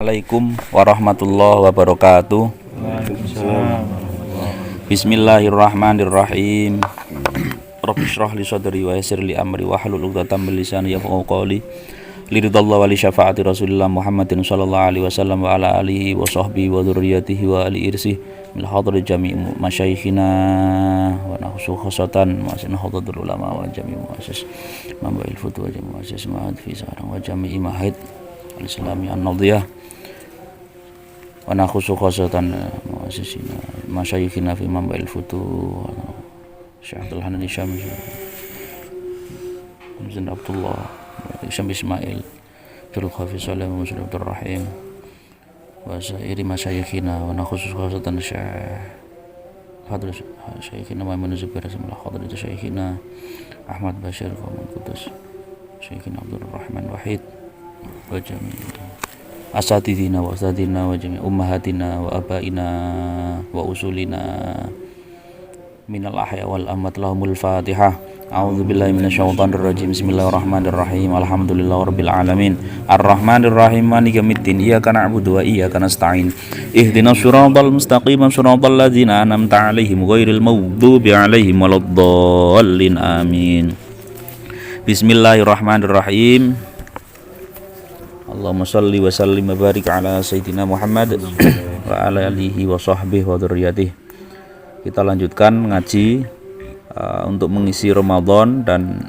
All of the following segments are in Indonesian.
Assalamualaikum warahmatullahi wabarakatuh. Bismillahirrahmanirrahim. Rabbi shrah li sadri wa yassir li amri wahlul 'uqdatam min lisani yafqahu qawli. Liridallahu wa li syafaati Rasulillah Muhammadin sallallahu alaihi wasallam wa ala alihi wa sahbihi wa dzurriyyatihi wa ali irsi min hadri jami' masyayikhina wa nahsu khasatan masin hadratul ulama wa jami' muassis mambail futu wa jami' muassis ma'ad fi sarang wa jami' mahid al-islami an-nadhiyah wa nahsu khasatan muassisina masyayikhina fi mambail futu Syekh Abdul Hanan Syamsi Hamzan Abdullah Syam Ismail Firul Hafiz Salam Muslim Abdul Rahim wa sairi masyayikhina wa nakhusus khasatan Syekh Hadrat Syekhina Muhammad Zubair Samlah Hadrat Syekhina Ahmad Bashir Qaman Kudus Syekhina Abdul Rahman Wahid wa jami' asatidina wa asadina wa jami' ummahatina wa abaina wa usulina minal ahya wal amwat lahumul fatihah. A'udzubillahi minasyaitonir rajim. Bismillahirrahmanirrahim. Alhamdulillahirabbil alamin. Arrahmanirrahim. Maliki yaumiddin. Iyyaka na'budu wa iyyaka nasta'in. Ihdinas siratal mustaqim. Siratal ladzina an'amta 'alaihim ghairil maghdubi 'alaihim waladdallin. Amin. Bismillahirrahmanirrahim. Allahumma shalli wa sallim wa barik ala sayyidina Muhammad wa ala alihi wa sahbihi wa dzurriyyatihi. Kita lanjutkan ngaji untuk mengisi Ramadan dan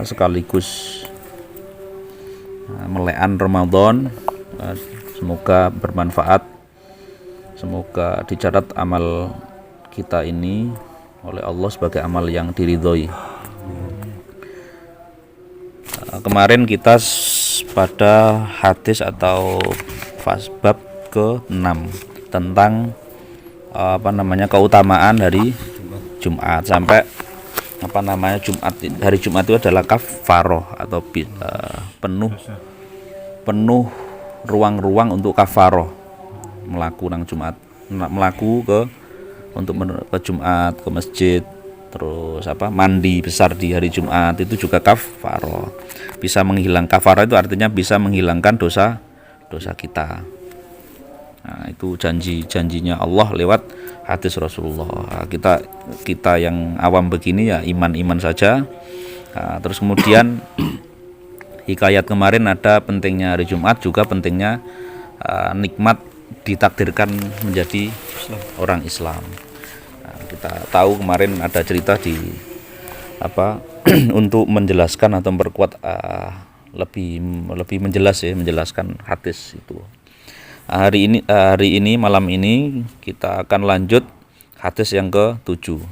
sekaligus melean Ramadan. Semoga bermanfaat, semoga dicatat amal kita ini oleh Allah sebagai amal yang diridhoi. Kemarin kita pada hadis atau bab ke-6 tentang keutamaan hari Jumat, sampai hari Jumat itu adalah kafaroh atau penuh ruang-ruang untuk kafaroh melaku ke Jumat, ke masjid, terus mandi besar di hari Jumat itu juga kafaroh. Bisa menghilangkan kafaroh itu artinya bisa menghilangkan dosa kita. Nah, itu janjinya Allah lewat hadis Rasulullah. Kita yang awam begini ya iman saja. Nah, terus kemudian hikayat kemarin ada pentingnya hari Jumat, juga pentingnya nikmat ditakdirkan menjadi orang Islam. Nah, kita tahu kemarin ada cerita di untuk menjelaskan atau memperkuat lebih menjelaskan hadis itu. Hari ini malam ini kita akan lanjut hadis yang ke-7.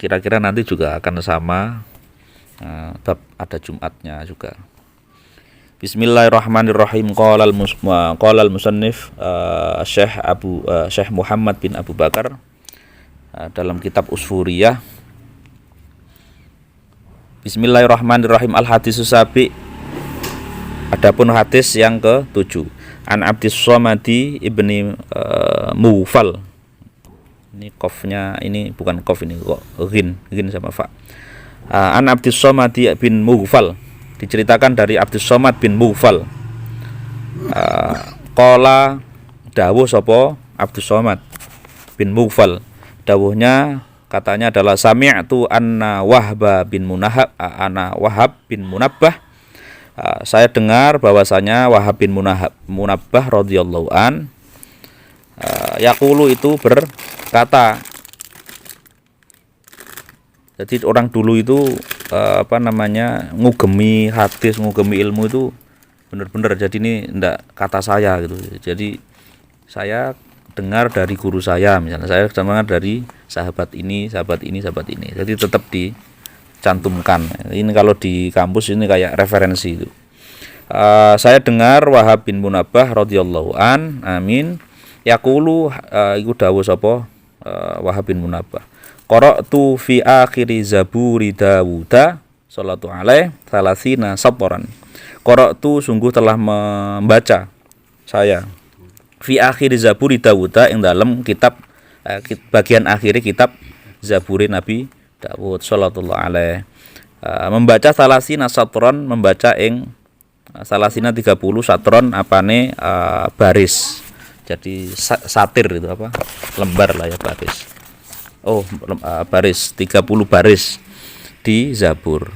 Kira-kira nanti juga akan sama, bab ada Jumatnya juga. Bismillahirrahmanirrahim. Qala al-musannif Syekh Muhammad bin Abu Bakar dalam kitab Usfuriyah. Bismillahirrahmanirrahim. Al-hadisus sabi. Adapun hadis yang ke-7. An Abdis Somadi ibni Mughfal. Ini qafnya, ini bukan qaf, ini kok ghin sama fa. An Abdis Somadi bin Mughfal. Diceritakan dari Abdis Somad bin Mughfal. Qala dawuh sapa Abdis Somad bin Mughfal. Dawuhnya katanya adalah sami'tu anna Wahab bin Munabbah. Saya dengar bahwasanya Wahab bin Munabbah radhiyallahu an yaqulu itu berkata. Jadi orang dulu itu ngugemi hadis, ngugemi ilmu itu benar-benar. Jadi ini enggak kata saya gitu. Jadi saya dengar dari guru saya, misalnya saya dengar dari sahabat ini. Jadi tetap cantumkan. Ini kalau di kampus ini kayak referensi itu. Saya dengar Wahab bin Munabbah radhiyallahu an, amin. Yaqulu iku dawuh sapa Wahab bin Munabbah. Qara'tu fi akhiri zaburi Dawuda sallatu alaihi salasina satran. Qara'tu sungguh telah membaca saya fi akhiri zaburi Dawuda ing dalam kitab bagian akhir kitab Zaburi Nabi Dawud sallallahu alaihi membaca salasina satron, membaca ing salasina 30 satron apane baris. Jadi satir itu apa? Lembar lah ya baris. Baris 30 baris di Zabur.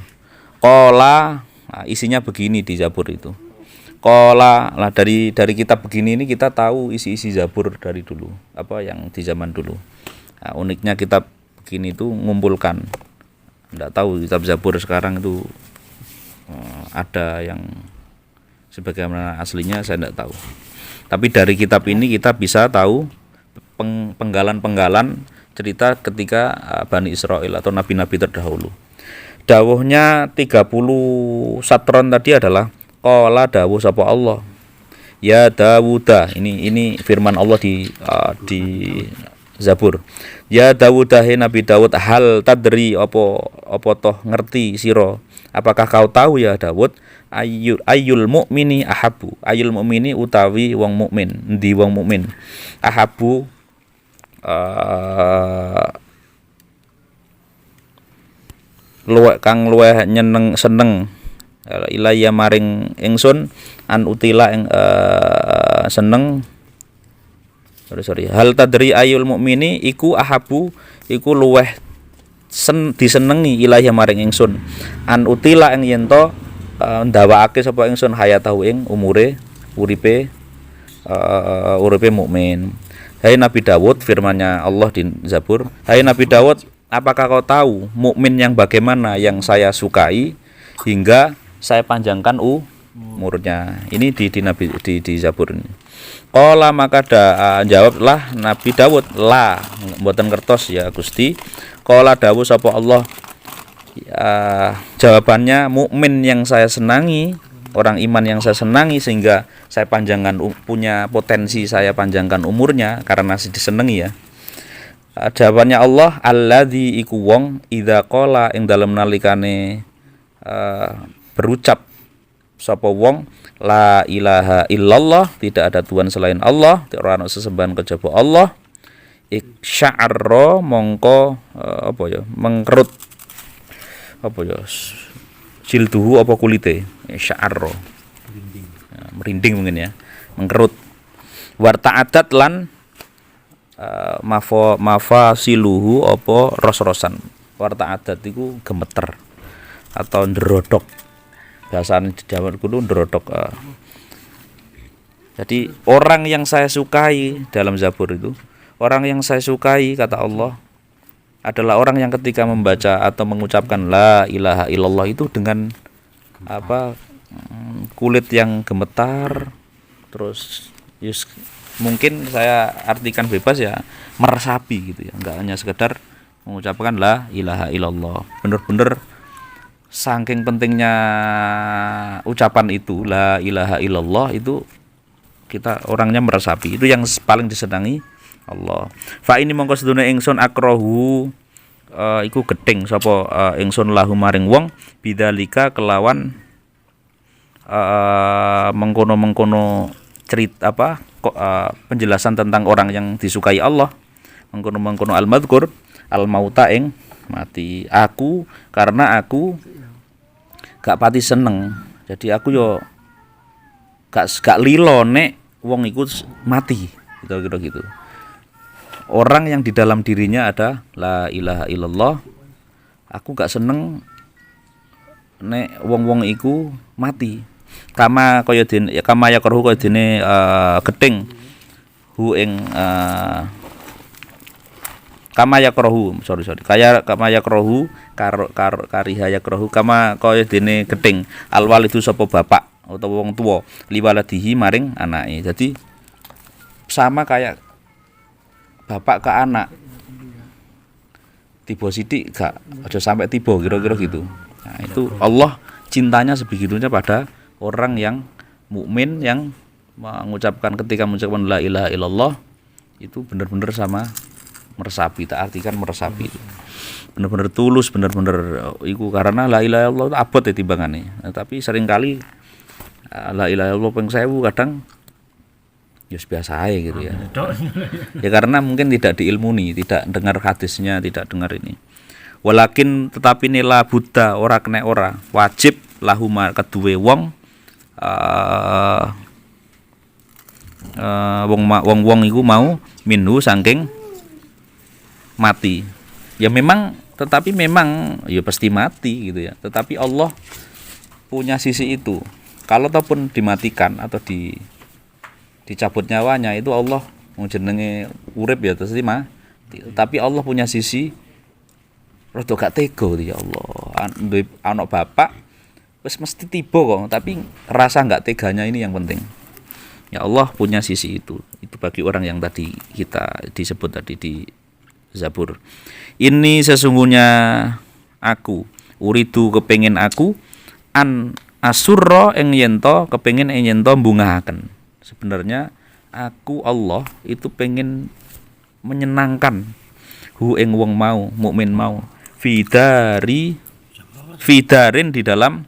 Qala, isinya begini di Zabur itu. Qala, lah dari kitab begini ini kita tahu isi-isi Zabur dari dulu, apa yang di zaman dulu. Nah, uniknya kitab begini itu ngumpulkan. Enggak tahu kitab Zabur sekarang itu ada yang sebagaimana aslinya saya enggak tahu. Tapi dari kitab ini kita bisa tahu penggalan-penggalan cerita ketika Bani Israel atau nabi-nabi terdahulu. Dawuhnya 30 satron tadi adalah qala dawuh sapa Allah. Ya Dawuda, ini firman Allah di Zabur. Ya Dawuda, he Nabi Dawud, hal tadri apa toh ngerti sira? Apakah kau tahu ya Dawud, ayyul mukmini ahabu. Ayyul mukmini utawi wong mukmin, endi wong mukmin? Ahabu kang luweh seneng ilaya maring ingsun an utila ing seneng sorry hal tadri ayul mukmini iku ahabu iku luweh disenengi ilaya maring ingsun an utila ing yen to ndawakake sapa ingsun hayatahu ing uripe mukmin. Hai Nabi Dawud, firman-Nya Allah di Zabur, hai Nabi Dawud, apakah kau tahu mukmin yang bagaimana yang saya sukai hingga saya panjangkan umurnya? Ini di Zabur ini. Qala maka jawablah Nabi Dawud, la mboten kertos ya Gusti. Qala dawuh sapa Allah, jawabannya mukmin yang saya senangi, orang iman yang saya senangi sehingga saya panjangkan punya potensi saya panjangkan umurnya karena disenengi ya. Jawabannya Allah, alladzi iku wong idza qala ing dalem nalikane berucap sapa wong la ilaha illallah, tidak ada tuhan selain Allah, ora ana sesembahan kejaba Allah, isya'arra mongko mengkerut jilduhu apa kulite sya'arra merinding mungkin ya, mengkerut. Warta'adat lan mafasiluhu apa ros-rosan. Warta'adat iku gemeter atau ndrodok. Bahasane Jawa kudu ndrodok. Jadi orang yang saya sukai dalam Zabur itu, orang yang saya sukai kata Allah adalah orang yang ketika membaca atau mengucapkan la ilaha illallah itu dengan kulit yang gemetar, terus mungkin saya artikan bebas ya, meresapi gitu ya, enggak hanya sekedar mengucapkan la ilaha illallah. Bener-bener saking pentingnya ucapan itu la ilaha illallah itu kita orangnya meresapi, itu yang paling disenangi Allah. Fa ini mongko sedune ingsun akrohu iku gething sapa ingsun lahu maring wong bidzalika kelawan mengkono cerita penjelasan tentang orang yang disukai Allah, mengkono al-madzkur al-mauta ing mati. Aku karena aku gak pati seneng, jadi aku yo gak lilo nek wong iku mati, kira-kira gitu. Orang yang di dalam dirinya ada la ilaha illallah, aku gak seneng nek wong-wong iku mati. Kama kaya dene kama ya kerhu kaya dene gething hu ing kama ya kerhu kama ya kerhu kariha ya kerhu kama kaya dene gething alwal itu sapa bapak utawa wong tuwa liwaladihi maring anake. Jadi sama kayak bapak ke anak, tiba sidik gak aja sampai tiba, kira-kira gitu. Nah, itu Allah cintanya sebegitunya pada orang yang mukmin yang ketika mengucapkan la ilaha illallah itu benar-benar sama meresapi, tak artikan meresapi itu. Benar-benar tulus, benar-benar iku karena la ilaha illallah itu abot ya timbangane. Nah, tapi seringkali la ilaha illallah ping 1000 kadang ya biasa aja gitu ya. Ya karena mungkin tidak diilmuni, tidak dengar hadisnya, tidak dengar ini. Walakin tetapi nila Buddha ora kena ora wajib lahuma kedue wong uh, wong iku mau minhu saking mati. Ya memang, tetapi memang ya pasti mati gitu ya. Tetapi Allah punya sisi itu. Kalau ataupun dimatikan atau dicabut nyawanya itu Allah jenenge urip ya terus mati. Tapi Allah punya sisi rada gak tega ya Allah. Anak bapak wis mesti tiba kok, tapi rasa gak teganya ini yang penting. Ya Allah punya sisi itu. Itu bagi orang yang tadi kita disebut tadi di Zabur. Ini sesungguhnya aku uridu kepengin aku an asurra ing yento kepengin ing yento bungahaken. Sebenarnya aku Allah itu pengen menyenangkan hu ing wong mau mukmin mau fidarin di dalam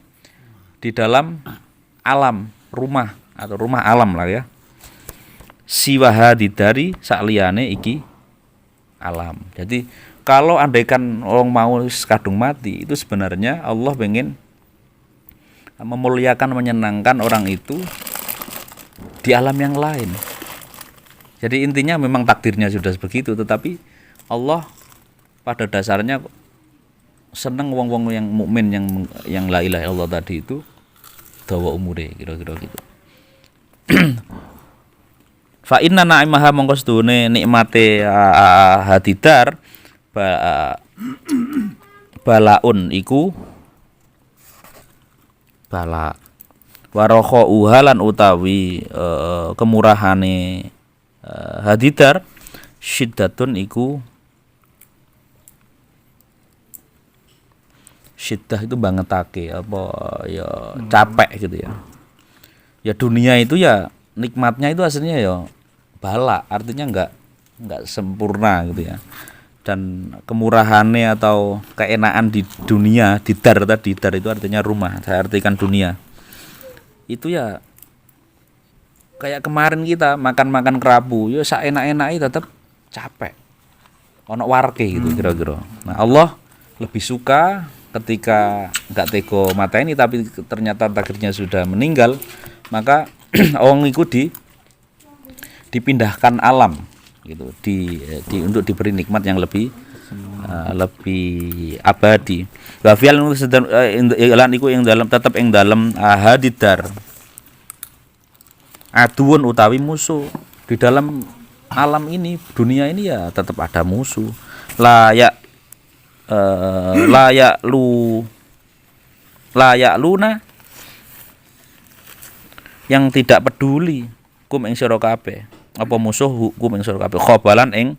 alam rumah atau rumah alam lah ya, siwaha dari sakliyane iki alam. Jadi kalau andaikan orang mau kadung mati itu sebenarnya Allah pengen memuliakan menyenangkan orang itu di alam yang lain. Jadi intinya memang takdirnya sudah begitu, tetapi Allah pada dasarnya seneng wong-wong yang mukmin yang la ilaha illallah tadi itu dawa umure kira-kira gitu. Fa inna na'imaha mongko sedune nikmate hadidar balaun iku bala warokho uhalan utawi kemurahane hadidar syiddatun iku syiddah itu bangetake apa ya capek gitu ya. Ya dunia itu ya nikmatnya itu aslinya ya bala, artinya enggak sempurna gitu ya. Dan kemurahannya atau keenaan di dunia, didar itu artinya rumah, saya artikan dunia. Itu ya kayak kemarin kita makan kerabu, ya saenak-enake tetap capek. Ono warke gitu kira-kira. Nah, Allah lebih suka ketika enggak tega mateni tapi ternyata takdirnya sudah meninggal, maka orang itu dipindahkan alam gitu, untuk diberi nikmat yang lebih abadi. Wa fi'al lan iku ing dalam tetep ing dalam hadidar aduun utawi musuh. Di dalam alam ini, dunia ini ya tetap ada musuh. Layak luna yang tidak peduli kum ing sira kabeh apa musuh hukum ing sira kabeh khobalan ing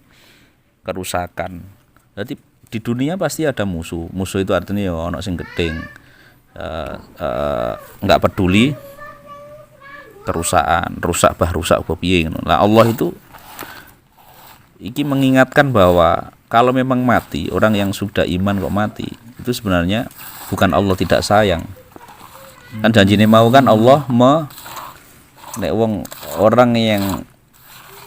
kerusakan. Jadi di dunia pasti ada musuh. Musuh itu artinya ya ono sing gedeng enggak peduli kerusakan, rusak apa piye ngono. Lah Allah itu iki mengingatkan bahwa kalau memang mati, orang yang sudah iman kok mati, itu sebenarnya bukan Allah tidak sayang. Kan janjine mau kan Allah nek orang yang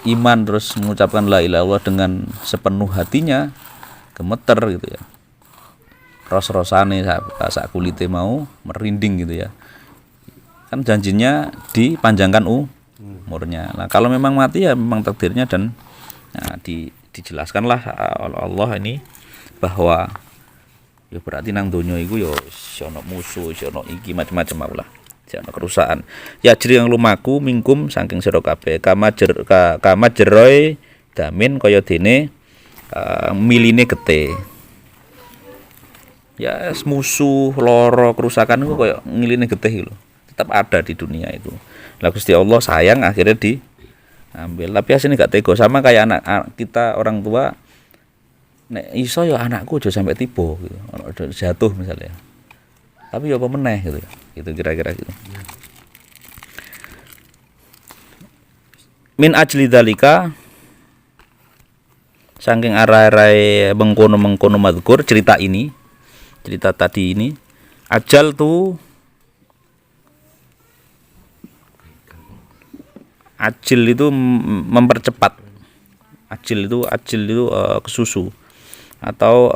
iman terus mengucapkan la ilaha illallah dengan sepenuh hatinya gemeter gitu ya. Ros-rosane sak kulite mau merinding gitu ya. Kan janjinya dipanjangkan umurnya. Nah, kalau memang mati ya memang takdirnya dan dijelaskanlah oleh Allah ini bahwa ya berarti nang donya iku ya ono musuh, ono iki macam-macam lah. Ono kerusakan. Ya jri yang lumaku mingkum saking sira kabeh kama jeroy damin kaya dene miline gete. Ya musuh, lara, kerusakan itu kaya ngiline getih lho. Tetap ada di dunia itu. Lah Gusti Allah sayang akhirnya diambil. Tapi asline gak tega sama kayak anak kita orang tua. Nek iso ya anakku aja sampai tiba gitu. Ono jatuh misalnya. Tapi ya apa meneh gitu. Gitu kira-kira gitu. Min ajli dalika saking arah-arahe mengkono mazkur cerita tadi ini ajal tuh ajil itu mempercepat. Ajil itu kesusu atau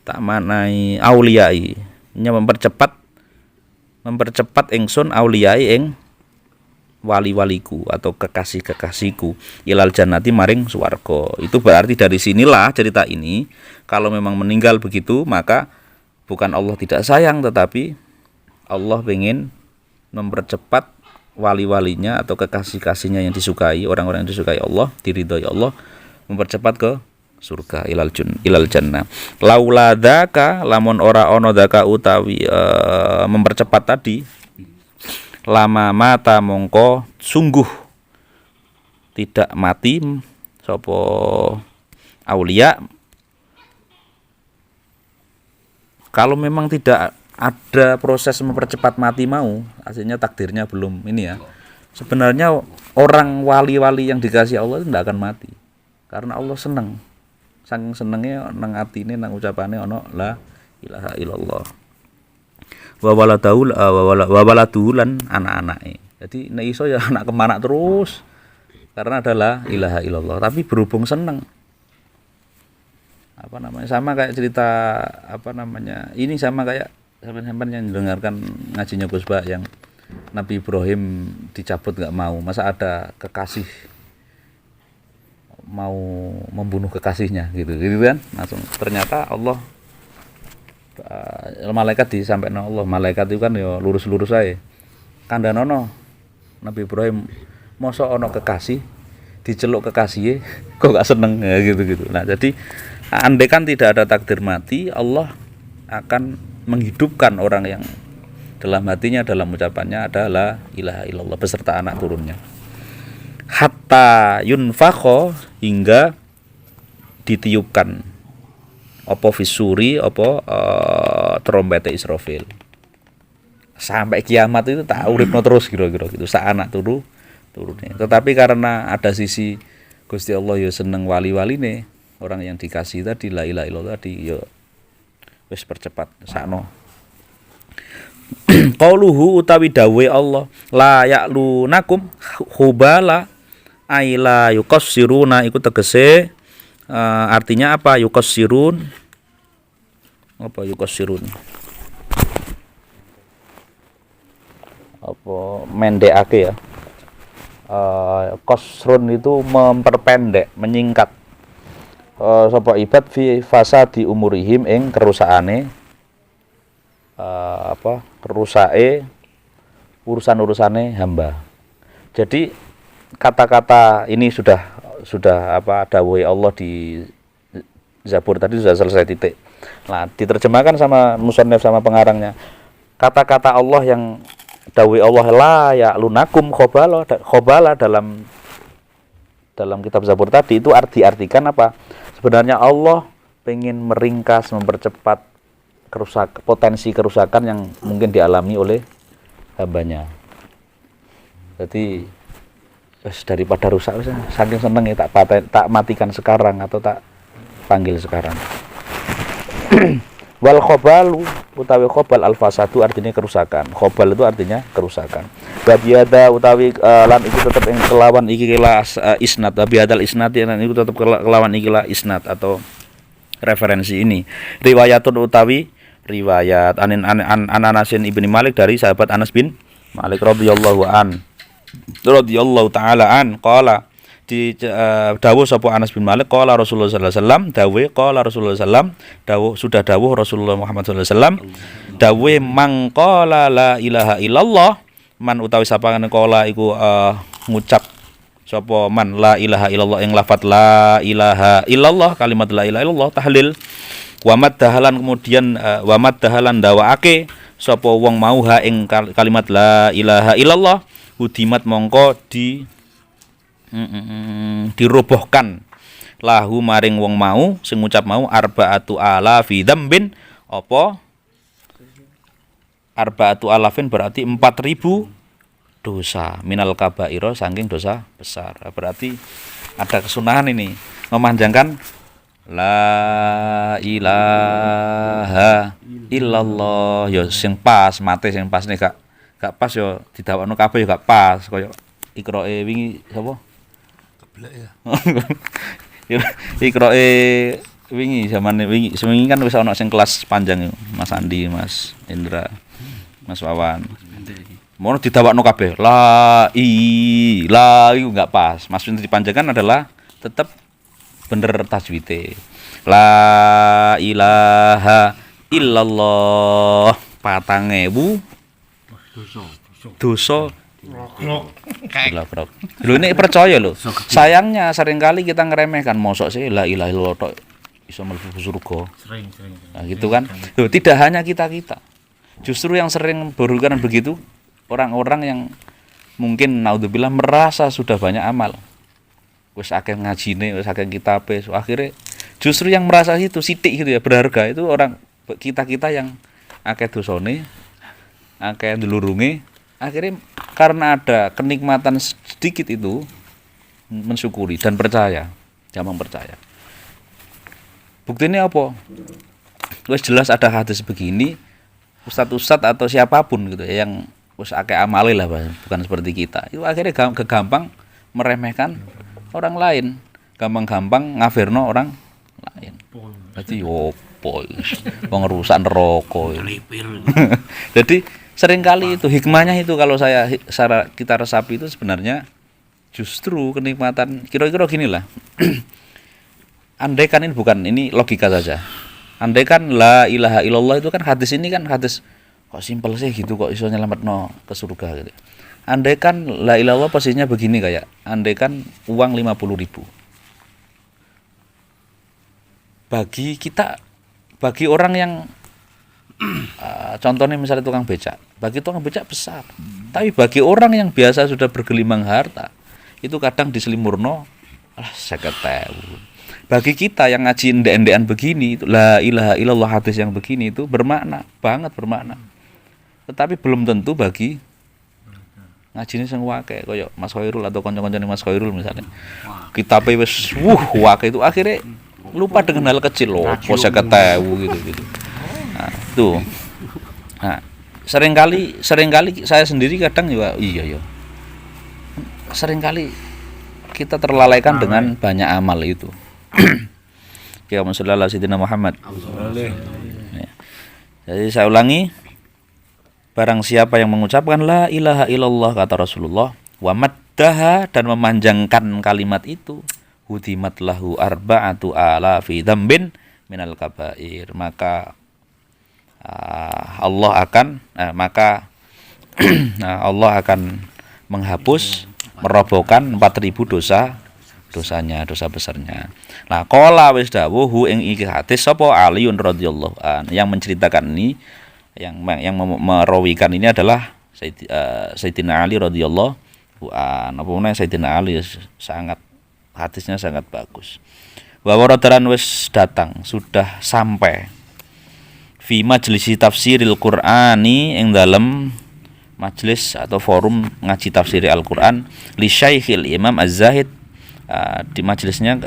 tak manai auliyai nya mempercepat ingsun auliyai ing wali-waliku atau kekasih-kekasihku ilal jannati maring swarga. Itu berarti dari sinilah cerita ini kalau memang meninggal begitu maka bukan Allah tidak sayang tetapi Allah ingin mempercepat wali-walinya atau kekasih-kasihnya yang disukai, orang-orang yang disukai Allah, diridhoi Allah, mempercepat ke surga ilal jannah. Laula dzaka lamun ora ana dzaka utawi mempercepat tadi lama mata mongko sungguh tidak mati sapa aulia. Kalau memang tidak ada proses mempercepat mati mau, aslinya takdirnya belum ini ya. Sebenarnya orang wali-wali yang dikasih Allah itu tidak akan mati. Karena Allah senang. Saking senengnya nang atine nang ucapane ana la ilaha illallah. Wa waladahu lan anak-anake. Jadi nek iso ya anak kemanak terus. Karena adalah ilaha illallah, tapi berhubung seneng. Sama kayak cerita ini sama kayak sampai yang mendengarkan ngajinya Gus Ba yang Nabi Ibrahim dicabut nggak mau, masa ada kekasih mau membunuh kekasihnya gitu kan, langsung ternyata Allah malaikat disampaikan Allah, malaikat itu kan ya lurus-lurus aja kandhanono Nabi Ibrahim mosok ono kekasih diceluk kekasih kok gak seneng ya gitu. Nah jadi andai kan tidak ada takdir mati, Allah akan menghidupkan orang yang dalam hatinya, dalam ucapannya adalah ilaha illallah beserta anak turunnya. Hatta yunfakho hingga ditiupkan apa fisuri apa trompete Israfil. Sampai kiamat itu tak uripno terus kira-kira gitu. Sak anak turunnya. Tetapi karena ada sisi Gusti Allah ya seneng wali-waline, orang yang dikasih tadi la ilaha illallah tadi ya wis percepat sakno. Qauluhu utawi dawe Allah la ya'lunakum khubala aila yukassiruna iku tegese artinya apa yukassirun apa mendekake ya. Qasrun itu memperpendek, menyingkat sapa ibad fi fasadi umurihim ing kerusakane kerusake urusan-urusane hamba. Jadi kata-kata ini sudah dawuh Allah di Zabur tadi sudah selesai titik. Nah, diterjemahkan sama musannif sama pengarangnya. Kata-kata Allah yang dawuh Allah la ya lunakum khobala dalam kitab Zabur tadi itu diartikan apa? Sebenarnya Allah pengen meringkas, mempercepat potensi kerusakan yang mungkin dialami oleh hambanya. Jadi daripada rusak saking seneng ya tak matikan sekarang atau tak panggil sekarang. Wal khobalu utawi khobal al fasadu artinya kerusakan. Khobal itu artinya kerusakan. Babiada utawi lan iki tetep ing kelawan iki kelas isnad. Babiadal isnad lan iku tetep kelawan iki la isnad atau referensi ini. Riwayatun utawi riwayat Anasin ibni Malik dari sahabat Anas bin Malik radhiyallahu taala an qala di dawuh sapa Anas bin Malik qala Rasulullah sallallahu alaihi wasallam qala Rasulullah sallam sudah dawuh Rasulullah Muhammad sallallahu alaihi wasallam dawuh man qala la ilaha illallah man utawi sapane qala iku ngucap sapa man la ilaha illallah ing lafat la ilaha illallah kalimat la ilaha illallah tahlil wamat dahalan kemudian wamat dahalan dawaake sapa wong mau ha ing kalimat la ilaha illallah hudimat mongko dirobohkan lahu maring wong mau sing ngucap mau arba'atu alafi dzambin apa arba'atu alafin berarti 4.000 dosa minal kabaira saking dosa besar. Berarti ada kesunahan ini memanjangkan la ilaha illallah ya sing pas mate sing pas nek gak pas yo didawakno kabeh yo gak pas kaya Iqrae wingi sapa keblek ya Iqrae wingi kan wis ana sing kelas panjang Mas Andi, Mas Indra, Mas Wawan. Mono didawakno kabeh. La iku enggak pas. Maksudnya dipanjangkan adalah tetap bener tajwide. La ilaha illallah 4.000 dosa Blok. Lho ini percaya lho. Sayangnya seringkali kita ngeremehkan mosok sih la ilaha illallah tok iso mlebu surga. Sering. Nah, gitu kan. Loh, tidak hanya kita. Justru yang sering berhukuman begitu orang-orang yang mungkin naudzubillah merasa sudah banyak amal. Wis akeh ngajine, wis akeh kitabe, akhirnya justru yang merasa itu sithik gitu ya, berharga itu orang kita yang akeh dosane, akeh ndulurunge, akhirnya karena ada kenikmatan sedikit itu mensyukuri dan percaya, jangan percaya. Buktinya apa? Wis jelas ada hadis begini, ustadz atau siapapun gitu ya, yang wis akeh amale lah, bukan seperti kita. Itu akhirnya gampang meremehkan orang lain, gampang ngafirno orang lain. Berarti opo wong rusak neraka. Jadi seringkali itu hikmahnya itu kalau kita resapi itu sebenarnya justru kenikmatan kira-kira gini lah. Andai kan ini logika saja. Andai kan la ilaha illallah itu kan hadis ini kan hadis kok simpel sih gitu kok iso nyelametno ke surga gitu. Andai kan la ilaha illallah posisinya begini kayak andai kan uang 50.000. Bagi orang yang contohnya misalnya tukang becak, bagi tukang becak besar. Tapi bagi orang yang biasa sudah bergelimang harta, itu kadang diselimurno 50.000. Bagi kita yang ngaji endek-endekan begini, itu la ilaha illallah hadis yang begini itu bermakna, banget bermakna. Tetapi belum tentu bagi ngajine sing wake kaya Mas Khairul atau kanca-kancane Mas Khairul misalnya. Kitabe wis wake itu akhirnya lupa dengan hal kecil loh, 50.000 gitu. Nah, tuh. Nah, seringkali saya sendiri kadang juga iya. Seringkali kita terlalaikan dengan banyak amal itu. Ya Rasulullah Sayyidina Muhammad. Ya. Jadi saya ulangi, barang siapa yang mengucapkan la ilaha illallah kata Rasulullah, wa maddaha dan memanjangkan kalimat itu, hudimat lahu arba'atu alafi dzambin minal kabair, maka Allah akan menghapus, merobohkan 4.000 dosa besarnya. Nah, qala wis dawuh ing iki hadis sapa Aliun radhiyallahu an, yang menceritakan ini yang merawikan ini adalah Sayyidina Ali radhiyallahu an. Apa Sayyidina Ali sangat hadisnya sangat bagus. Wa waradaran wis datang, sudah sampai fi majlisi tafsiril Qur'ani ing dalem majelis atau forum ngaji tafsir Al-Qur'an li Syekhil Imam Az-Zahid, di majelisnya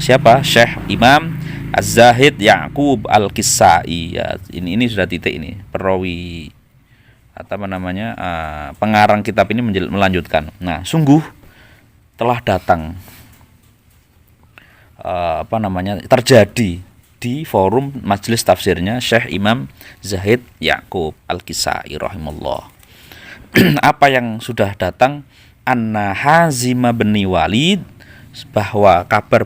siapa? Syekh Imam Az-Zahid Ya'qub Al-Kisai. Ya, ini sudah titik ini. Perawi pengarang kitab ini melanjutkan. Nah, sungguh telah datang terjadi di forum majelis tafsirnya Syekh Imam Zahid Ya'qub Al-Kisai rahimahullah. Apa yang sudah datang? Anna Hazim bin Walid, bahwa kabar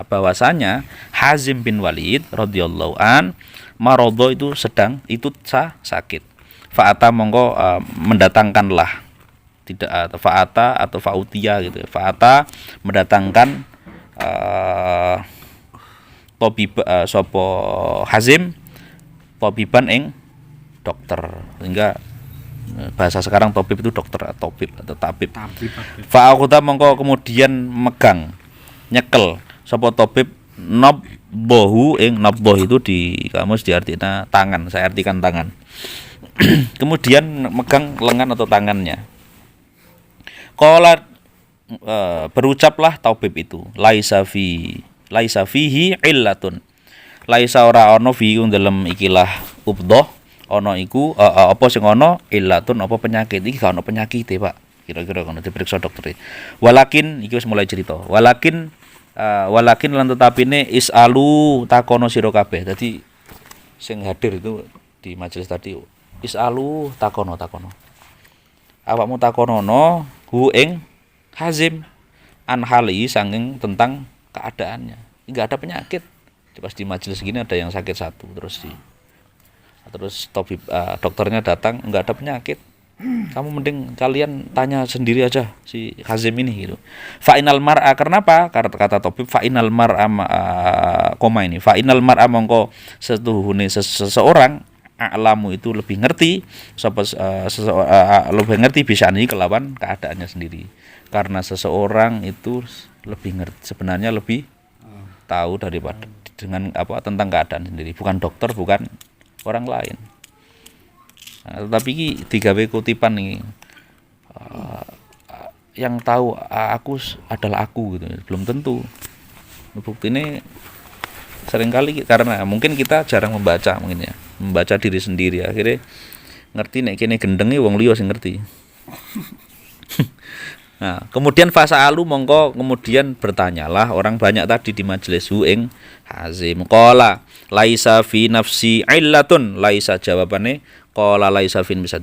bahwasanya Hazim bin Walid radhiyallahu an maradho itu sakit. Fa'ata mongko mendatangkanlah, tidak fa'ata atau fa'utia gitu. Fa'ata mendatangkan tabib sapa Hazim tabiban ing dokter, sehingga bahasa sekarang tabib itu dokter atau tabib. Fa'akhudha mongko kemudian nyekel sapa tabib nabdahu ing nabdah itu di kamus diartikan tangan, saya artikan tangan. Kemudian megang lengan atau tangannya. Qala berucaplah tabib itu, laisa fihi illatun. Laisa ora ana fi dalam ikilah ubdah ana iku apa sing ana illatun apa penyakit. Iki gak ana penyakite, Pak. Kira-kira ngono diperiksa dokter. Walakin iki wis mulai cerita. Walakin Walakin lan tetapine isalu takono sira kabeh. Dadi sing hadir itu di majelis tadi isalu takono. Awakmu takonono hu ing Hazim an hali sanging tentang keadaannya. Enggak ada penyakit. Pas di majelis gini ada yang sakit satu terus dokternya datang enggak ada penyakit. Kamu mending kalian tanya sendiri aja si Hazim ini gitu. Fa'inal mar'a kenapa? Kata tabib fa'inal mar'a koma ini. Fa'inal mar'a mongko setuhune seseorang a'lamu itu lebih ngerti lebih ngerti bisa ini kelawan keadaannya sendiri. Karena seseorang itu lebih ngerti sebenarnya lebih tahu daripada dengan tentang keadaan sendiri, bukan dokter, bukan orang lain. Tetapi ini digawe kutipan nih yang tahu aku adalah aku gitu, belum tentu. Bukti ini seringkali karena mungkin kita jarang membaca diri sendiri, akhirnya ngerti nek kene gendenge wong liya sing ngerti. Nah, kemudian fasa'alu mongko kemudian bertanyalah orang banyak tadi di majelis ing Hazim. Qala laisa fi nafsi illatun, laisa jawabane qala laisa fi bisa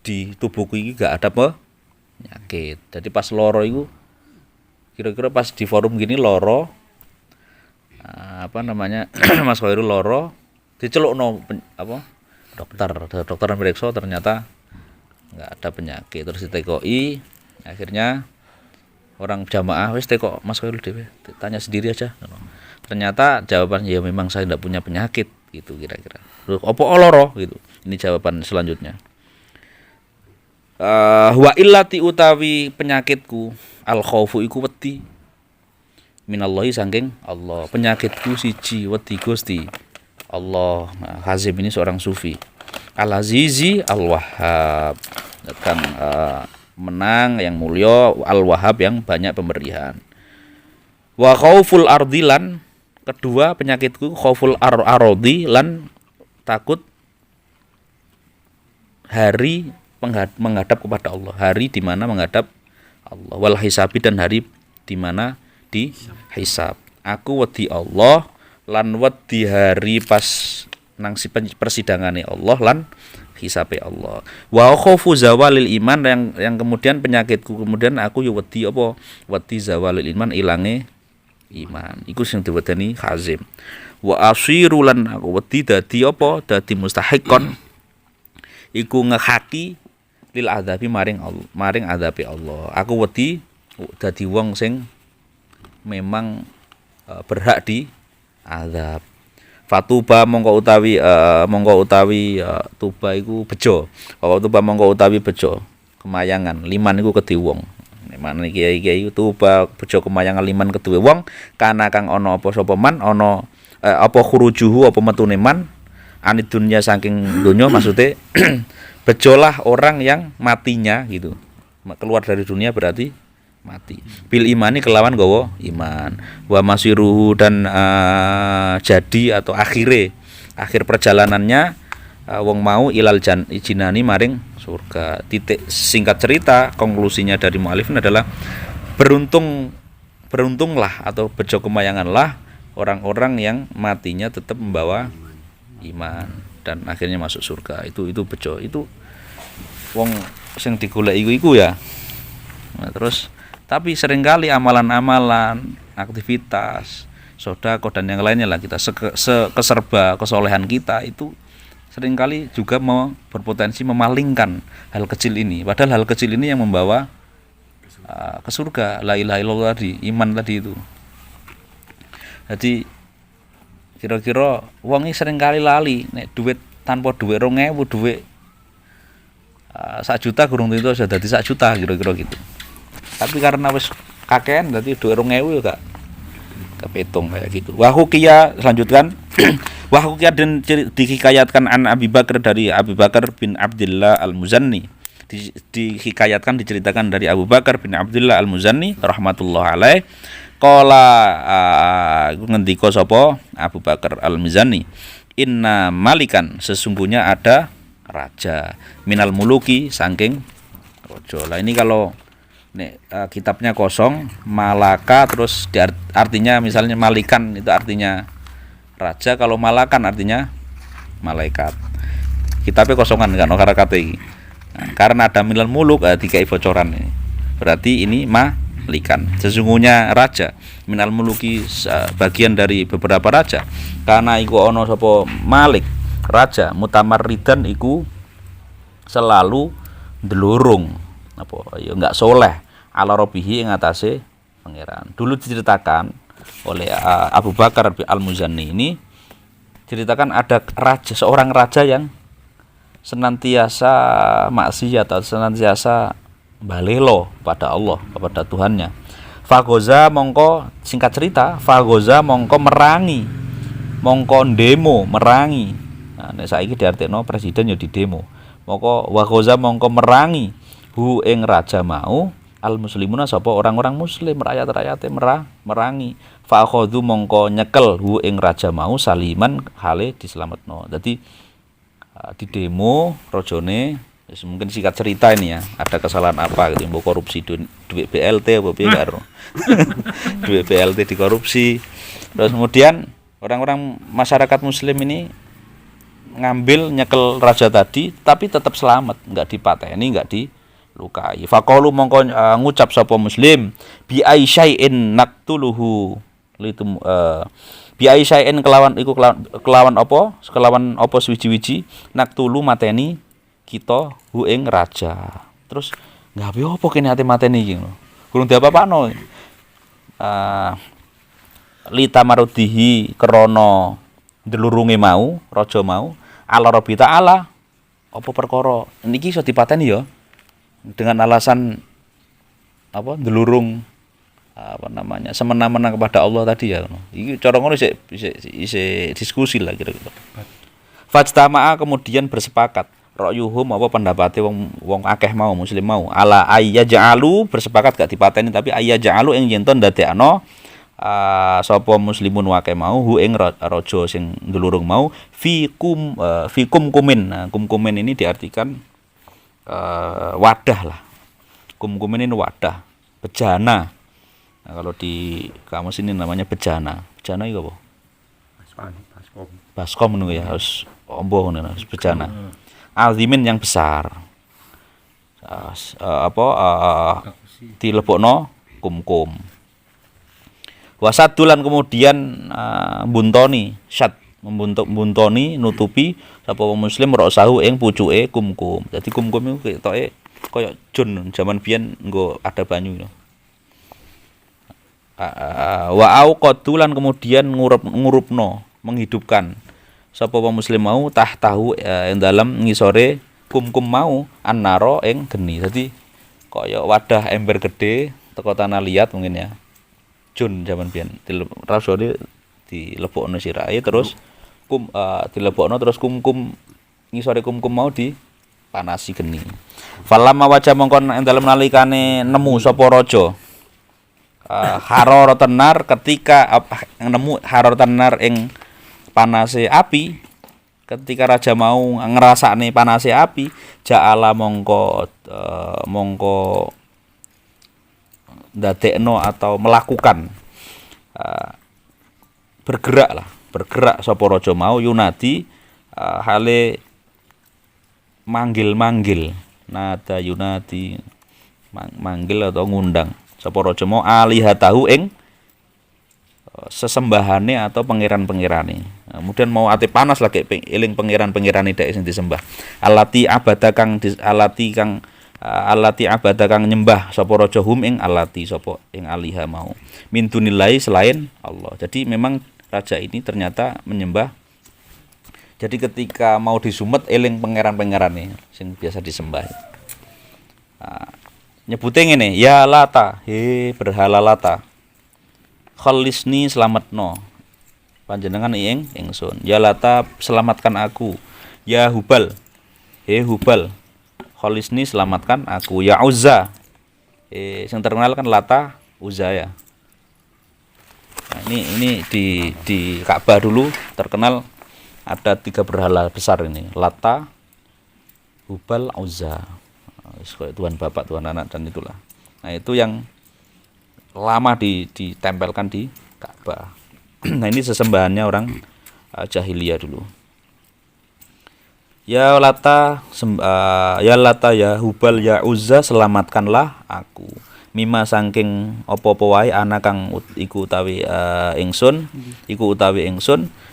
di tubuhku iki gak ada penyakit. Jadi pas loro iku kira-kira pas di forum gini loro Mas Khairul loro dicelukno dokter meriksa ternyata enggak ada penyakit, terus ditekoi. Akhirnya orang jamaah wis teko Mas Khairul dhewe tanya sendiri aja. Ternyata jawabannya ya memang saya tidak punya penyakit gitu kira-kira. Terus opo loro gitu. Ini jawaban selanjutnya. Wa illati utawi penyakitku al khaufu iku wedi minallahi saking Allah. Penyakitku siji wedi Gusti Allah. Nah, Hazim ini seorang sufi. Al-Azizi Al-Wahhab. Kang menang yang mulia, Al-Wahhab yang banyak pemberian. Wa khauful ardilan, kedua penyakitku khauful ardi lan takut hari menghadap kepada Allah, hari di mana menghadap Allah, wal hisabi dan hari di mana dihisab. Aku wedi Allah lan wedi hari pas nang persidangane Allah lan hisabe Allah. Wa khaufu zawalil iman yang kemudian penyakitku kemudian aku yo wedi apa? Wedi zawalil iman ilange iman. Iku sing diwedeni Hazim. Wa asiru lan aku wedi dadi apa? Dadi mustahiqon. Iku ngehaki lil adzabi maring adzabe Allah. Aku wedi dadi wong sing memang berhak di azab. Fatuba mongko utawi tuba iku bejo. Tuba mongko utawi bejo kemayangan liman iku kedhe wong. Nek kiai-kiai tuba bejo kemayangan liman kedue wong kana kang ana apa sapa man ana apa khurujuhu apa metune man anid dunya saking donya maksude bejolah orang yang matinya gitu. Keluar dari dunia berarti mati. Bil imani kelawan gawa iman. Wa masiruhu dan jadi atau akhir perjalanannya wong mau ilal jinani maring surga. Titik singkat cerita konklusinya dari mu'alif adalah beruntunglah atau bejo kemayanganlah orang-orang yang matinya tetap membawa iman dan akhirnya masuk surga. Itu bejo. Itu wong sing digoleki iku ya. Nah, terus tapi seringkali amalan-amalan, aktivitas, sedekah dan yang lainnya lah kita keserba kesolehan kita itu seringkali juga berpotensi memalingkan hal kecil ini. Padahal hal kecil ini yang membawa ke surga, la ilaha illallah tadi, iman tadi itu. Jadi kira-kira wong iki seringkali lali nek duit tanpa duit 2.000 duit 1 juta kurang itu sudah dadi 1 juta kira-kira gitu. Tapi karena wis kakean berarti 2.000 ya gak kepitung kayak gitu. Wa hukiya lanjutkan. Wa hukiya dan dihikayatkan an Abi Bakar dari Abi Bakar bin Abdullah Al-Muzanni. Dihikayatkan diceritakan dari Abu Bakar bin Abdullah Al-Muzanni rahmatullah alaih. Qala ngendika sapa Abu Bakar Al-Muzanni. Inna malikan sesungguhnya ada raja minal muluki saking raja. Lah ini kalau Nek kitabnya kosong, malaka terus artinya misalnya malikan itu artinya raja, kalau malakan artinya malaikat. Kitabnya kosongan kan harakate iki. Nah, karena ada minal muluk dikai bocoran ini. Berarti ini malikan. Sesungguhnya raja minal muluki bagian dari beberapa raja. Karena iku ono sapa malik raja mutamarridan iku selalu ndelurung apa ya enggak soleh ala robihi ing atase pangeran. Dulu diceritakan oleh Abu Bakar Al-Muzanni ini, ceritakan ada raja, seorang raja yang senantiasa maksiat atau senantiasa balelo pada Allah, kepada Tuhannya. Fagoza mongko, singkat cerita, fagoza mongko merangi, mongko demo merangi. Nah, nek saiki diartekno presiden ya di demo. Mongko wagoza mongko merangi hu ing raja mau al muslimuna sapa orang-orang muslim, rakyat-rakyate merangi. Fa akhadhu mongko nyekel hu ing raja mau saliman hale dislametno. Dadi di demo rajane mungkin singkat cerita ini ya, ada kesalahan apa gitu, mbok korupsi duit BLT apa piye karo. Duit BLT dikorupsi. Terus kemudian orang-orang masyarakat muslim ini ngambil nyekel raja tadi tapi tetap selamat, enggak dipateni, enggak dilukai. Faqalu mongko ngucap sapa muslim bi aisya'in naqtuluhu litum bi aisya'in kelawan iku kelawan apa? Kelawan apa suwiji-wiji naqtulu mateni kita hu ing raja. Terus ngawe apa kene ate mateni iki lho. Kurang diapa-apano. Litamarudihi krana ndelurunge mau, raja mau ala Rabbi Ta'ala apa perkara niki iso dipateni ya dengan alasan apa ndelurung apa namanya semena-mena kepada Allah tadi ya. Iki cara ngono isih diskusi lah kira-kira. Fajtama'a kemudian bersepakat ra'yuhum apa pendapate wong akeh mau muslim mau ala ayyaj'alu bersepakat gak dipateni tapi ayyaj'alu ing yen to ndadekno sapa muslimun wake mau hu ing raja sing ndulurung mau fikum kumin. Nah, kumkumin ini diartikan wadah lah. Kumkumin ini wadah, bejana. Nah, kalau di kamus ini namanya bejana. Bejana itu apa? Baskom ngono ya, harus ombo ngono harus bejana. Azimin yang besar. Dilebokno kumkum. Wasadulan kemudian buntoni syad membuntoni nutupi sapa muslim rasahu ing pucuke kumkum. Dadi kumkum iku ketoke kaya jon jaman biyen nggo ada banyu no. Wa auqatulan kemudian ngurupno menghidupkan sapa muslim mau tahtahu ing dalam ngisore kumkum mau annaro ing geni. Dadi kaya wadah ember gede teko tanah liat mungkin ya. Jun zaman biyen rasane dilebokno sirahe terus dilebokno terus kumkum ngisore kumkum mau dipanasi geni. Falamma wajah mongkon ing dalem nalikane nemu sapa raja harara tenar ketika nemu harara tenar ing panase api, ketika raja mau ngrasakne panase api ja'ala mongko ndadekno atau melakukan bergerak sapa raja mau yunadi hale manggil nada yunadi manggil atau ngundang sapa raja mau alihatahu ing sesembahane atau pangeran-pangerane. Nah, kemudian mau ate panas lagi eling pangeran-pangerane dhek sing disembah. Alati abada kang nyembah sapa raja hum ing alati sapa ing aliha mau min dunillahi selain Allah. Jadi memang raja ini ternyata menyembah. Jadi ketika mau disumet eling pangeran-pangerane sing biasa disembah. Nyebute ngene, ya Lata, he berhala Lata. Khalisni selamatno panjenengan ing ingsun. Ya Lata selamatkan aku. Ya Hubal, he Hubal Khalisni selamatkan aku. Ya Uzza, yang terkenal kan Lata, Uzza ya. Nah, ini di Ka'bah dulu terkenal ada 3 berhala besar ini, Lata, Hubal, Uzza. Tuhan Bapak, Tuhan Anak dan itulah. Nah, itu yang lama ditempelkan di Ka'bah. Nah, ini sesembahannya orang jahiliyah dulu. Ya Lata, ya Lata, ya Hubal, ya Uzza, selamatkanlah aku. Mima saking apa-apa wae ana kang iku utawi ingsun,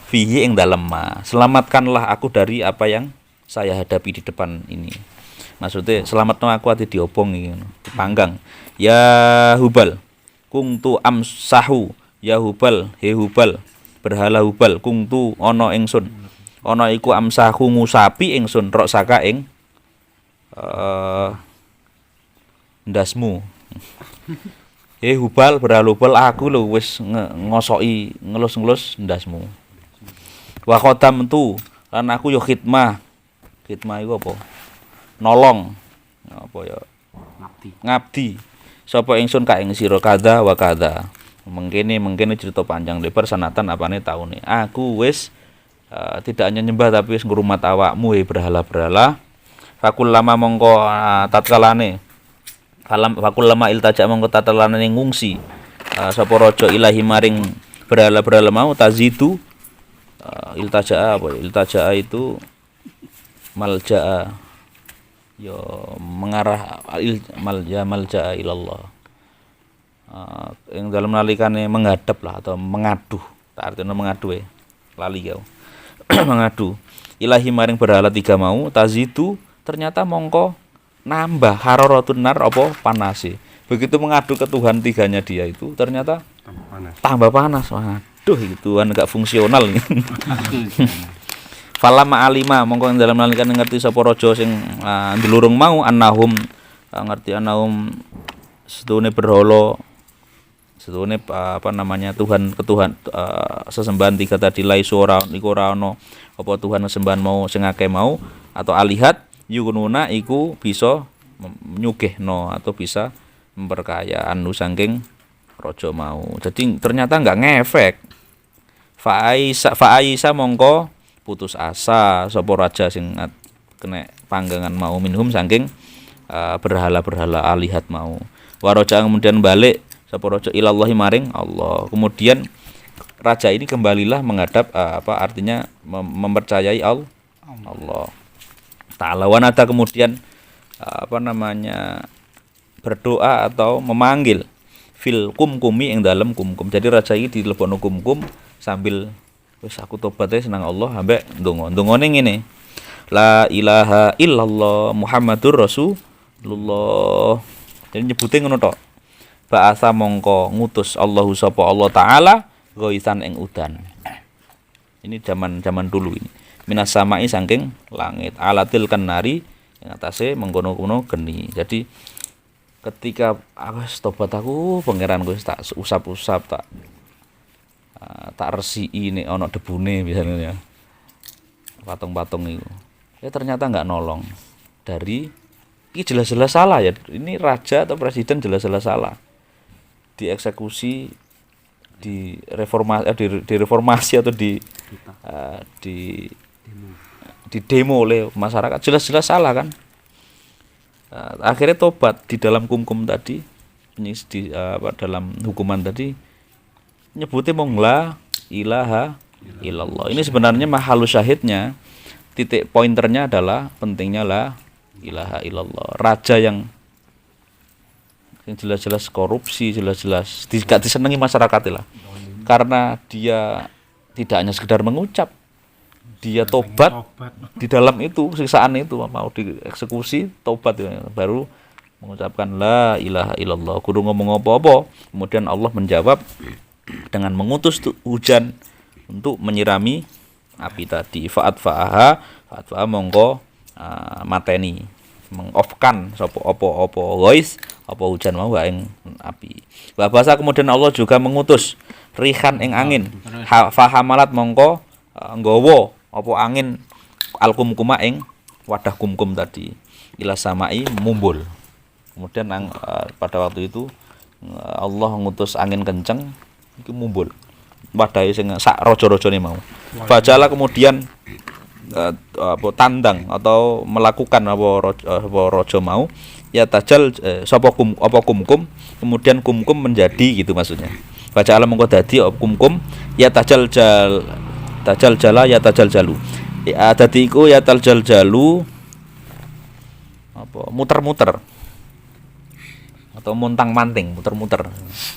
fihi ing dalem ma. Selamatkanlah aku dari apa yang saya hadapi di depan ini. Maksudnya selamatno aku ati diobong iki ngono, dipanggang. Ya Hubal, kungtu amsahu, ya Hubal, he Hubal, berhala Hubal, kungtu ana ingsun. Ana iku amsahu ngusapi ingsun rok saka ing ndasmu. Hubal berhala Hubal, aku lho wis ngosoki ngelus-ngelus ndasmu. Wa khodam tu lan aku yo khidmah. Khidmah iku apa? Nolong. Apa ya? Ngabdi. Sapa ingsun ka ing sira kadha wa kadha. Mengkene cerita panjang lebar sanatan apane taune. Aku wis tidak hanya nyembah tapi wis ngrumat awakmu berhala-berhala. Fakul lama mongko tatkalane. Fakul lama iltaja mongko tatkalane ngungsi. Sapa raja ilahi maring berhala-berhala mau tazidu iltaja apa? Iltaja itu malja'a. Yo mengarah malja'a ilallah. Yang dalam nalikane menghadap lah atau mengaduh. Tak artinya mengadu lali kau. Mengadu ilahi maring berhala 3 mau tazidu ternyata mongko nambah hararatun nar apa panase. Begitu mengadu ke Tuhan 3-nya dia itu ternyata tambah panas. Waduh itu Tuhan enggak fungsional ini. Falamma alima mongko dalam nalikan ngerti sapa raja sing ndlurung mau annahum ngerti annahum sedune berhala sedune Tuhan sesembahan 3 tadi lai suara iku ora ana apa Tuhan sesembahan mau sing akeh mau atau alihat yukununa iku bisa nyugihno atau bisa memperkaya anu saking raja mau. Jadi ternyata enggak ngefek. Fa'aisa mongko putus asa sapa raja sing kena panggangan mau minhum saking berhala-berhala alihat mau. Waraja kemudian balik sapa raja ilallahi maring Allah. Kemudian raja ini kembalilah menghadap artinya mempercayai Allah Ta'ala. Wanada kemudian berdoa atau memanggil fil kumkumi ing dalem kumkum. Jadi raja ini dilebono kumkum sambil wis aku tobat senang Allah ambek ndonga-ndongane ngene. La ilaha illallah Muhammadur Rasulullah. Jadi nyebute ngono tok. Ba'asa mongko ngutus Allahu sapa Allah Ta'ala ghaisan ing udan. Ini zaman dulu ini. Minas samai saking langit alatil kanari ing atase mengkono-kono geni. Jadi ketika aku tobat aku pangeran Gus tak usap-usap tak resiki nek ana debune misalnya. Patung-patung itu. Ya ternyata enggak nolong. Dari ini jelas-jelas salah ya. Ini raja atau presiden jelas-jelas salah. Dieksekusi, direformasi atau di demo oleh masyarakat, jelas-jelas salah kan. Akhirnya tobat di dalam kumkum tadi, dalam hukuman tadi nyebutnya la ilaha illallah. Ini sebenarnya mahalus syahidnya, titik pointernya adalah pentingnya la ilaha illallah. Raja yang jelas-jelas korupsi, jelas-jelas tidak disenangi masyarakat lah. Karena dia tidak hanya sekedar mengucap, dia tobat di dalam itu siksaan itu mau dieksekusi, tobat baru mengucapkan la ilaha illallah. Kudu ngomong apa-apa, kemudian Allah menjawab dengan mengutus hujan untuk menyirami api tadi. Fa'aha mongko mateni mengofkan sapa apa guys apa hujan mau ing api. Bahasa kemudian Allah juga mengutus rihan ing angin. Fahamalat mongko nggawa apa angin alkumkuma ing wadah kumkum tadi. Ila samai mumbul. Kemudian pada waktu itu Allah ngutus angin kenceng iki mumbul. Wadahe sing sak raja-rajane mau. Fajala kemudian tandang atau melakukan apa raja mau ya tajal sapa kumkum kemudian kumkum menjadi gitu maksudnya. Baca alam mengko dadi kumkum ya tajal jala ya tajal jalu. Ya dadi iku ya tajal jalu apa muter-muter atau montang-manting muter-muter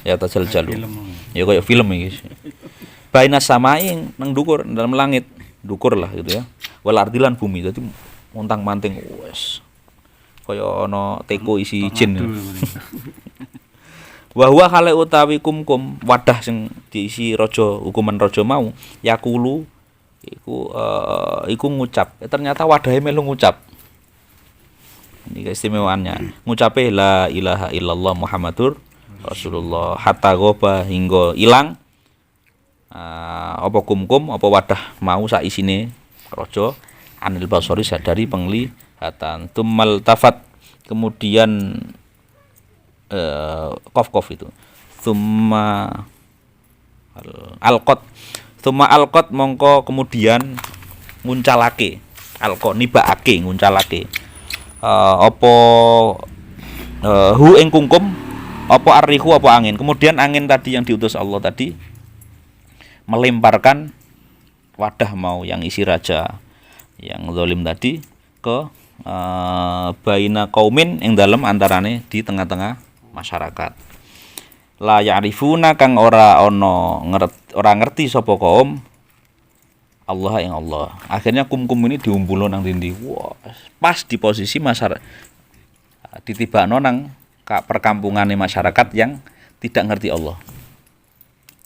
ya tajal jalu. Ya kayak film iki. Baina samaing nang dhuwur dalam langit, dhuwur lah gitu ya. Wal ardilan bumi. Dadi montang-manting wes. Kaya ana teko isi jin. Wa huwa khale utawi kumkum wadah sing diisi raja hukuman raja mau yakulu iku ngucap. Ternyata wadahe melu ngucap. Ini keistimewaannya. Ngucape la ilaha illallah Muhammadur Rasulullah hatta goba hingga ilang apa kumkum apa wadah mau sak isine raja anil basori sadari penglihatan tumal tafat kemudian kof itu summa alqot mongko kemudian nguncalake alqot nibaake nguncalake apa hu ing kungkum apa arrihu apa angin. Kemudian angin tadi yang diutus Allah tadi melemparkan wadah mau yang isi raja yang zalim tadi ke baina qaumin ing dalem antarane di tengah-tengah masyarakat. La ya'rifuna kang ora ngerti sapa kaum Allah yang Allah. Akhirnya kumkum ini diumpulo nang dindi. Wah, pas di posisi masyarakat ditibakno nang perkampungane masyarakat yang tidak ngerti Allah.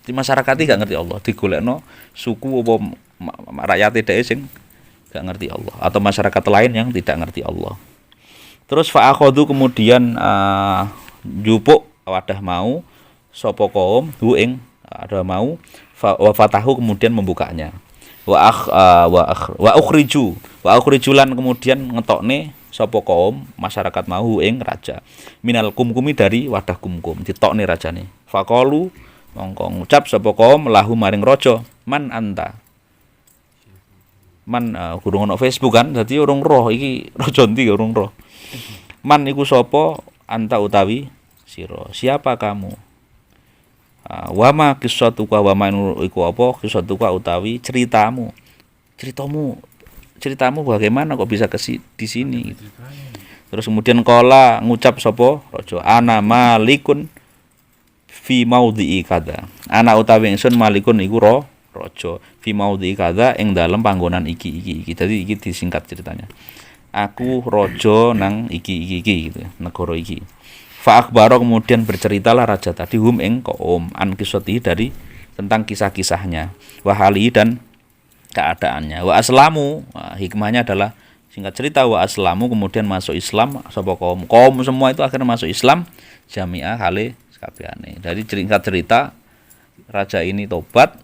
Di masyarakat iki gak ngerti Allah, digolekno suku apa rakyat dhewe sing gak ngerti Allah atau masyarakat lain yang tidak ngerti Allah. Terus fa akhadhu kemudian njupuk wadah mau sapa kaum hu ing ada mau wa fatahu kemudian membukanya. Wa ukhrijulan kemudian ngetokne sapa kaum masyarakat mau ing raja minal kumkumi dari wadah kumkum ditokne rajane faqalu mongko ngucap sapa kaum lahu maring raja man anta man gurung ono Facebook kan dadi urung roh iki raja ndi urung roh man iku sapa anta utawi sira siapa kamu wama qissatuka wama iku apa qissatuka utawi ceritamu bagaimana kok bisa di sini gitu. Terus kemudian qala ngucap sapa raja ana malikun fi maudhi'i kada ana utawi ingsun malikun iku raja fi maudhi'i kada ing dalem panggonan iki dadi iki disingkat ceritanya aku raja nang iki gitu negara iki fa akhbaro kemudian berceritalah raja tadi hum ing qaum an qissati dari tentang kisah-kisahnya wahali dan keadaannya wa aslamu hikmahnya adalah singkat cerita wa aslamu kemudian masuk Islam sapa kaum semua itu akhirnya masuk Islam jami'ah hale sakabehane. Dari singkat cerita raja ini tobat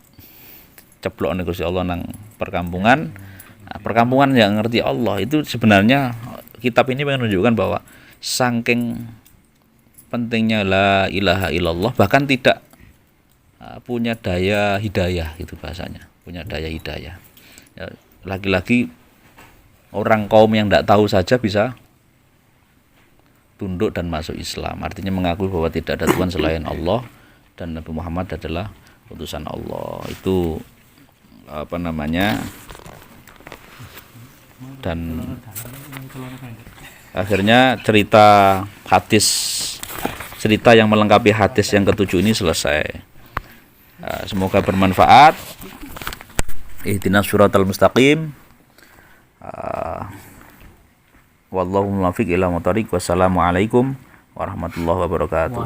ceblokne Gusti Allah nang perkampungan. Perkampungan yang ngerti Allah itu sebenarnya kitab ini menunjukkan bahwa saking pentingnya la ilaha illallah bahkan tidak punya daya hidayah gitu bahasanya. Punya daya hidayah. Ya, lagi-lagi orang kaum yang tidak tahu saja bisa tunduk dan masuk Islam. Artinya mengakui bahwa tidak ada Tuhan selain Allah dan Nabi Muhammad adalah utusan Allah. Itu apa namanya? Dan akhirnya cerita yang melengkapi hadis yang ketujuh ini selesai. Semoga bermanfaat. Ihdinas siratal mustaqim. Wallahu muwaffiq ila muthariq. Wassalamualaikum warahmatullahi wabarakatuh.